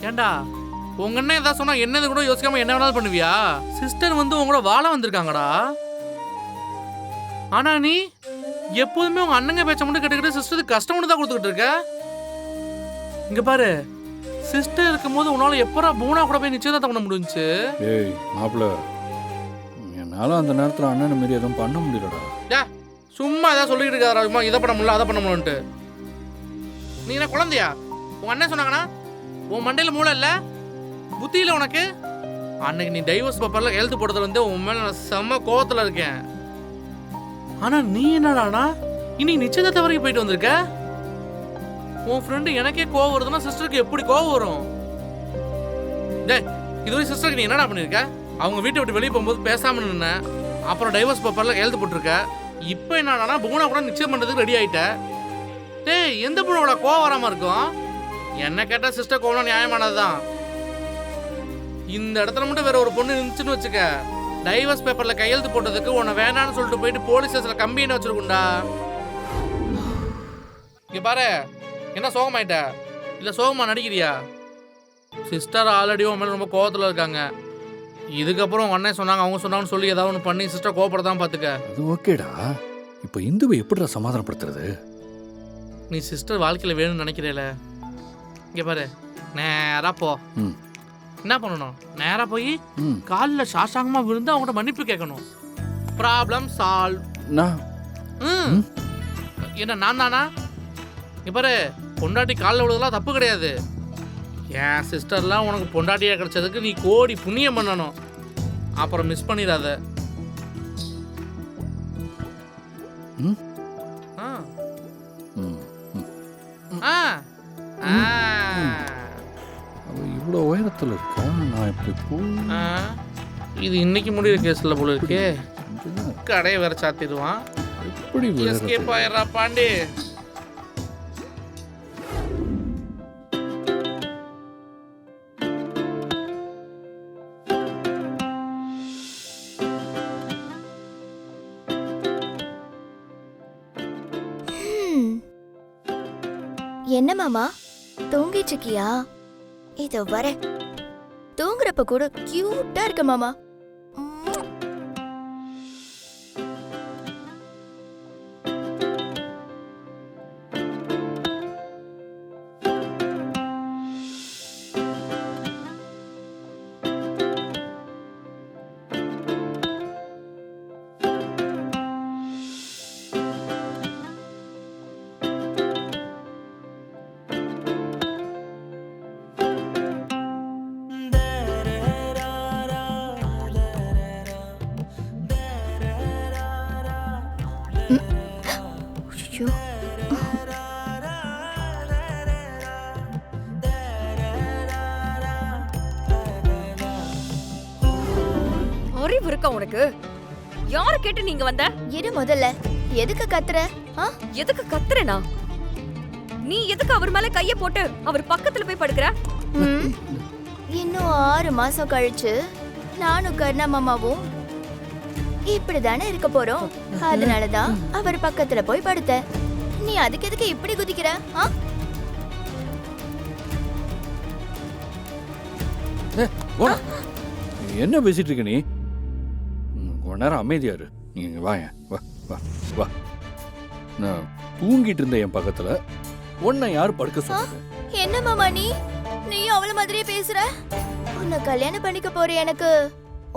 ஏண்டா உங்க அண்ணன் ஏதாவது சொன்னா என்னது கூட யோசிக்காம என்ன வேணாலும் பண்ணுவியா? சிஸ்டர் வந்து உங்களோட வாழ வந்திருக்காங்கடா. ஆனா நீ எப்போதுமே உங்க அண்ணங்க பேச்ச மட்டும் கேட்டுக்கிட்டு சிஸ்டருக்கு கஷ்டம் மட்டும் தான் கொடுத்துக்கிட்டு இருக்க. இங்க பாரு, சிஸ்டர் இருக்கும்போது உன்னால எப்பரா பூனா கூட போய் நிச்சயதார்த்தம் பண்ண முடிஞ்சுச்சு? ஏய் மாப்பிள்ள, என்னால அந்த நேரத்தில் அண்ணனை மாரி எதுவும் பண்ண முடியலடா. சும்மா ஏதாவது சொல்லிட்டு இருக்காரா? சும்மா இதை பண்ண முடியல அதை பண்ண முடியலன்ட்டு. நீ என்ன குழந்தையா? உங்க அண்ணன் சொன்னாங்கன்னா உன் மண்டையில மூளை இல்ல, புத்தி இல்லை உனக்கு? அன்னைக்கு நீ டைவர்ஸ் பேப்பர்ல எழுத்து போட்டதுல வந்து உன் மேல நான் செம்ம கோவத்துல இருக்கேன். ஆனா நீ என்னடானா இன்னைக்கு நிச்சயதார்த்தம் வரைக்கும் போயிட்டு வந்திருக்க? உன் ஃப்ரெண்டு எனக்கே கோவம் வருதுன்னா சிஸ்டருக்கு எப்படி கோவம் வரும்? டேய், இதுவரை சிஸ்டருக்கு நீ என்னடா பண்ணிருக்க? அவங்க வீட்டை விட்டு வெளியே போகும்போது பேசாம நின்ன, அப்புறம் டைவர்ஸ் பேப்பர்ல எழுத்து போட்டிருக்க. இப்போ என்னடானா பூனா கூட நிச்சயம் பண்றதுக்கு ரெடி ஆயிட்ட. டேய், எந்த பொண்ணோட கோவம் வராம இருக்கும்? என்ன கேட்டா சிஸ்டர் கோவம் நியாயமானதுதான். இந்த இடத்துல மட்டும் வேற ஒரு பொண்ணு இருந்துச்சுன்னு வச்சுக்க, டைவர்ஸ் பேப்பர்ல கையெழுத்து போட்டதுக்கு உன்னை வேணான்னு சொல்லிட்டு போயிட்டு போலீஸ் ஸ்டேஷன்ல கம்பெனி வச்சிருக்குண்டா. இங்க பாரு, என்ன சோகமாயிட்ட இல்ல சோகமா நடிக்கிறியா? சிஸ்டர் ஆல்ரெடி உன் மேல ரொம்ப கோவத்துல இருக்காங்க. இதுக்கப்புறம் உங்க அண்ணன் சொன்னாங்க அவங்க சொன்னாங்கன்னு சொல்லி ஏதாவது ஒன்று பண்ணி சிஸ்டர் கோவப்படதான் பாத்துக்க. அது ஓகேடா. இப்போ இந்துவை எப்படிடா சமாதானப்படுத்துறது? நீ சிஸ்டர் வாழ்க்கையில வேணும்னு நினைக்கிறேல, இங்க பாரு, நேரா போ. என்ன பண்ணணும்? நேரா போய் காலில் சாசாங்கமா விழுந்து அவங்கள்ட்ட மன்னிப்பு கேட்கணும். Problem solve. என்ன நான் தானா? இங்க பாரு, பொண்டாட்டி காலில் விழுதெல்லாம் தப்பு கிடையாது. என் சிஸ்டர்லாம் உனக்கு பொண்டாட்டியா கிடைச்சதுக்கு நீ கோடி புண்ணியம் பண்ணணும். அப்புறம் மிஸ் பண்ணிடாத. இவ்வளோ உயரத்தில் இருக்கா? நான் இப்படி இது இன்னைக்கு முடிகிற கேஸ்ல போல இருக்கே. கடையை வேற சாத்திடுவான். எப்படி எஸ்கேப் ஆயிடுறா பாண்டி. என்ன மாமா தூங்கிட்டு இருக்கியா? இதோ வர. தூங்குறப்ப கூட கியூட்டா இருக்க மாமா. அறிவு இருக்கா உனக்கு? யார கேட்டு நீங்க வந்த? இரு முதல்ல. எதுக்கு கத்துற? எதுக்கு கத்துறேனா? நீ எதுக்கு அவர் மேல கைய போட்டு அவர் பக்கத்துல போய் படுக்கிற? இன்னும் 6 மாசம் கழிச்சு நானும் கர்ணா மாமாவும் இப்படிதானே இருக்க போறோம். அதனாலதான் அவர் பக்கத்துல போய் படுத்த. நீ அதுக்கு எதுக்கு இப்படி குதிக்கிற? என்ன பேசிட்டு இருக்க நீ? கொஞ்ச நேரம் அமைதியாரு. நீங்க வாங்க, வா வா வா. நான் தூங்கிட்டு இருந்த என் பக்கத்துல உன்னை யாரு படுக்க சொன்னது? என்ன மாமா நீயும் அவள மாதிரியே பேசுற? உன்னை கல்யாணம் பண்ணிக்க போற எனக்கு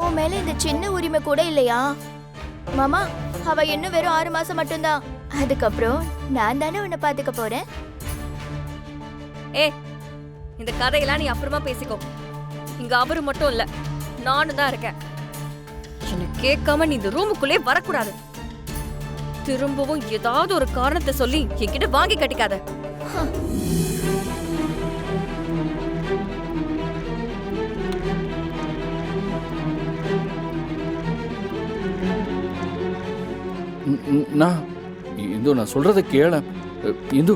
உன் மேல இந்த சின்ன உரிமை கூட இல்லையா? மாமா, அவ இன்னும் வெறும் 6 மாசம் மட்டும்தான். அதுக்கப்புறம் நான் தானே உன்னை பாத்துக்க போறேன். இந்த கதையெல்லாம் நீ அப்புறமா பேசிக்கோ. இங்க அவரு மட்டும் இல்ல, நானும் தான் இருக்கேன். என்ன கேட்காம நீ இந்த ரூமுக்குள்ளே வரக்கூடாது. திரும்பவும் ஏதாவது ஒரு காரணத்தை சொல்லி என்கிட்ட வாங்கி கட்டிக்காத. நான் சொல்றத கேள இந்து.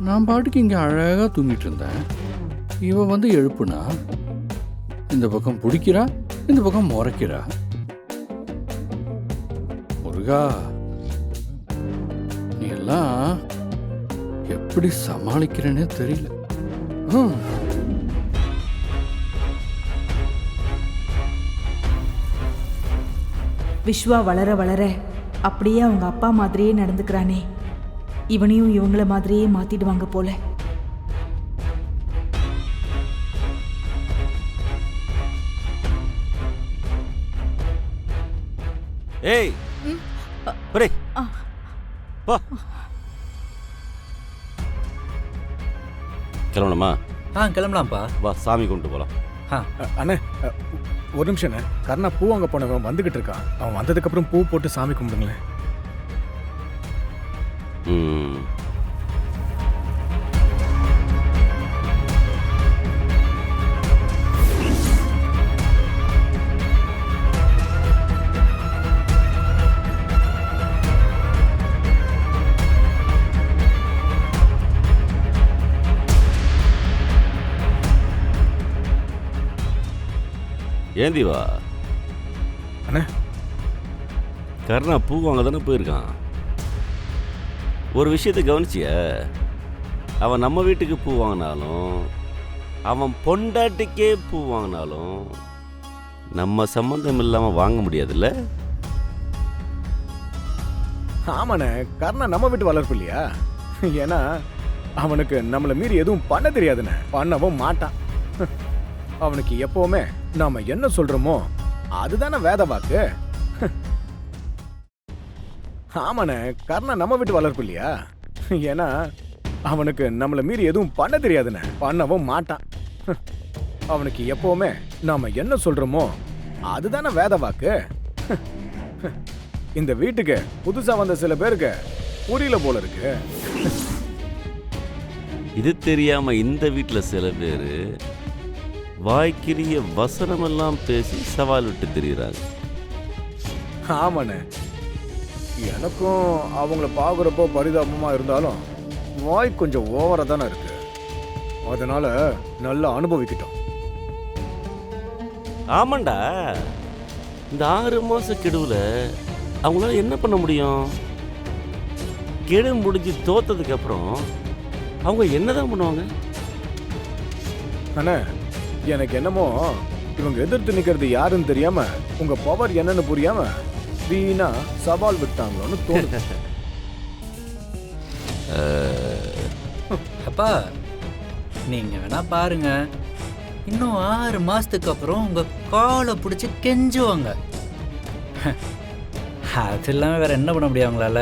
நான் பாட்டுக்கு இங்கே அழகாக தூங்கிட்டு இருந்தேன். இவன் வந்து எழுப்புனா இந்த பக்கம் பிடிக்கிறா, இந்த பக்கம் முறைக்கிறா. ஒரு முருகா, நீ எல்லாம் எப்படி சமாளிக்கிறேன்னே தெரியல. ஹம். விஸ்வா வளர வளர அப்படியே அவங்க அப்பா மாதிரியே நடந்துக்கிறானே, இவனையும் இவங்கள மாதிரியே மாத்திடுவாங்க போல. ஏய் ஒரே போ கிளம்பணுமா? கிளம்பலாம்ப்பா. வா சாமி கொண்டு போகலாம். அண்ணே ஒரு நிமிஷம் அண்ணே. கர்ணா பூ வாங்க போனவன் வந்துகிட்டு இருக்கான். அவன் வந்ததுக்கு அப்புறம் பூ போட்டு சாமி கும்பிடுங்களேன். ம் ஏந்தி வா அண்ணே. கர்ணா பூ வாங்க தானே போயிருக்கான். ஒரு விஷயத்தை கவனிச்சிய, அவன் நம்ம வீட்டுக்கு பூ வாங்கினாலும் அவன் பொண்டாட்டிக்கே பூ வாங்கினாலும் நம்ம சம்மந்தம் இல்லாமல் வாங்க முடியாதுல்ல? ஆமாண்ணே, கர்ணா நம்ம வீட்டு வளர்ப்பு இல்லையா? ஏன்னா அவனுக்கு நம்மளை மீறி எதுவும் பண்ண தெரியாதுண்ணே, பண்ணவும் மாட்டான். அவனுக்கு எப்பவுமே நாம என்ன சொல்றோமோ அதுதானே வேத வாக்கு. ஆமாண்ணே, கர்ணா நம்ம வீட்டு வளர்ப்பு இல்லையா? ஏன்னா அவனுக்கு நம்மளை மீறி எதுவும் பண்ண தெரியாதுண்ணே, பண்ணவும் மாட்டான். அவனுக்கு எப்பவுமே நாம என்ன சொல்றோமோ அதுதானே வேத வாக்கு. இந்த வீட்டுக்கு புதுசா வந்த சில பேருக்கு புரியல போல இருக்கு. இது தெரியாம இந்த வீட்டில் சில பேர் வாய்க்கிரிய வசனமெல்லாம் பேசி சவால் விட்டு திரிகிறாங்க. ஆமாண்ணே, எனக்கும் அவங்கள பார்க்குறப்போ பரிதாபமா இருந்தாலும் வாய் கொஞ்சம் ஓவரா தானே இருக்கு. அதனால நல்லா அனுபவிக்கிட்டோம். ஆமாண்டா, இந்த 6 மாச கெடுவுல அவங்களால என்ன பண்ண முடியும்? கெடு முடிஞ்சு தோத்ததுக்கு அப்புறம் அவங்க என்னதான் பண்ணுவாங்க? அண்ணே, எனக்கு என்னமோ இவங்க எதிர்த்து நிக்கிறது யாருன்னு தெரியாம உங்க பவர் என்னன்னு புரியாம வீணா சவால் விட்டாங்களோன்னு தோணுது. அப்பா, நீங்க வேணா பாருங்க, இன்னும் 6 மாசத்துக்கு அப்புறம் உங்க காலை பிடிச்சி கெஞ்சுவாங்க. அது இல்லாம வேற என்ன பண்ண முடியும் அவங்களால?